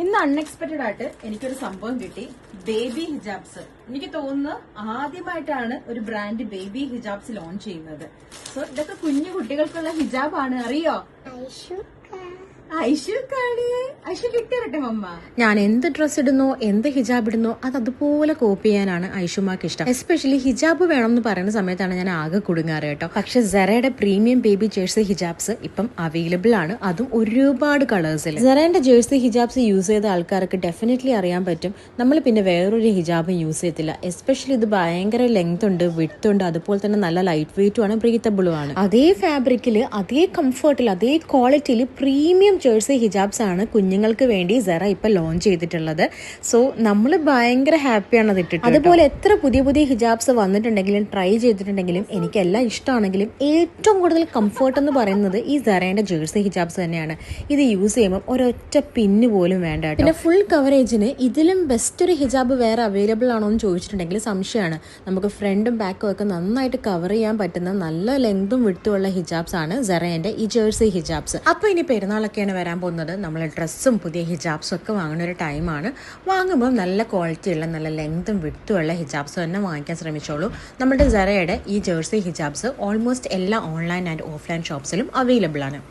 ഇന്ന് അൺഎക്സ്പെക്ടഡ് ആയിട്ട് എനിക്കൊരു സംഭവം കിട്ടി. Baby hijabs. എനിക്ക് തോന്നുന്നു ആദ്യമായിട്ടാണ് ഒരു ബ്രാൻഡ് ബേബി ഹിജാബ്സ് ലോഞ്ച് ചെയ്യുന്നത്. സോ ഇതൊക്കെ കുഞ്ഞു കുട്ടികൾക്കുള്ള ഹിജാബാണ്. അറിയോ? ഐഷു കിട്ടിയരട്ടെ മമ്മ. ഞാൻ എന്ത് ഡ്രസ് ഇടുന്നോ എന്ത് ഹിജാബ് ഇടുന്നോ അത് അതുപോലെ കോപ്പി ചെയ്യാനാണ് ഐഷുമാക്ക് ഇഷ്ടം. എസ്പെഷ്യലി ഹിജാബ് വേണം എന്ന് പറയുന്ന സമയത്താണ് ഞാൻ ആകെ കുടുങ്ങാറ് കേട്ടോ. പക്ഷെ സെറയുടെ പ്രീമിയം ബേബി ജേഴ്സി ഹിജാബ്സ് ഇപ്പം അവൈലബിൾ ആണ്, അതും ഒരുപാട് കളേഴ്സിൽ. സെറയുടെ ജേഴ്സി ഹിജാബ്സ് യൂസ് ചെയ്ത ആൾക്കാർക്ക് ഡെഫിനറ്റ്ലി അറിയാൻ പറ്റും നമ്മൾ പിന്നെ വേറൊരു ഹിജാബും യൂസ് ചെയ്യത്തില്ല. എസ്പെഷ്യലി ഇത് ഭയങ്കര ലെങ്ത് ഉണ്ട്, വിഡ്ത്ത് ഉണ്ട്, അതുപോലെ തന്നെ നല്ല ലൈറ്റ് വെയിറ്റും ആണ്, ബ്രീത്തബിളും ആണ്. അതേ ഫാബ്രിക്കിൽ, അതേ കംഫർട്ടിൽ, അതേ ക്വാളിറ്റിയിൽ പ്രീമിയം ജേഴ്സി ഹിജാബ്സ് ആണ് കുഞ്ഞുങ്ങൾക്ക് വേണ്ടി സെറ ഇപ്പൊ ലോഞ്ച് ചെയ്തിട്ടുള്ളത്. സോ നമ്മൾ ഭയങ്കര ഹാപ്പിയാണ് അത് ഇട്ടിട്ട്. അതുപോലെ എത്ര പുതിയ പുതിയ ഹിജാബ്സ് വന്നിട്ടുണ്ടെങ്കിലും ട്രൈ ചെയ്തിട്ടുണ്ടെങ്കിലും എനിക്കെല്ലാം ഇഷ്ടമാണെങ്കിലും ഏറ്റവും കൂടുതൽ കംഫർട്ട് എന്ന് പറയുന്നത് ഈ സെറയുടെ ജേഴ്സി ഹിജാബ്സ് തന്നെയാണ്. ഇത് യൂസ് ചെയ്യുമ്പോൾ ഒരൊറ്റ പിന്ന് പോലും വേണ്ട. പിന്നെ ഫുൾ കവറേജിന് ഇതിലും ബെസ്റ്റ് ഒരു ഹിജാബ് വേറെ അവൈലബിൾ ആണോ എന്ന് ചോദിച്ചിട്ടുണ്ടെങ്കിൽ സംശയമാണ്. നമുക്ക് ഫ്രണ്ടും ബാക്കും ഒക്കെ നന്നായിട്ട് കവർ ചെയ്യാൻ പറ്റുന്ന നല്ല ലെങ്തും വിടുത്തുള്ള ഹിജാബ്സ് ആണ് സെറയുടെ ഈ ജേഴ്സി ഹിജാബ്സ്. അപ്പൊ ഇനി പെരുന്നാളൊക്കെയാണ് വരാൻ പോകുന്നത്. നമ്മൾ ഡ്രസ്സും പുതിയ ഹിജാബ്സും ഒക്കെ വാങ്ങുന്ന ഒരു ടൈമാണ്. വാങ്ങുമ്പോൾ നല്ല ക്വാളിറ്റിയുള്ള നല്ല ലെങ്തും വിടുത്തുള്ള ഹിജാബ്സ് തന്നെ വാങ്ങിക്കാൻ ശ്രമിച്ചോളൂ. നമ്മുടെ സെറയുടെ ഈ ജേഴ്സി ഹിജാബ്സ് ഓൾമോസ്റ്റ് എല്ലാ ഓൺലൈൻ ആൻഡ് ഓഫ്ലൈൻ ഷോപ്സിലും അവൈലബിൾ ആണ്.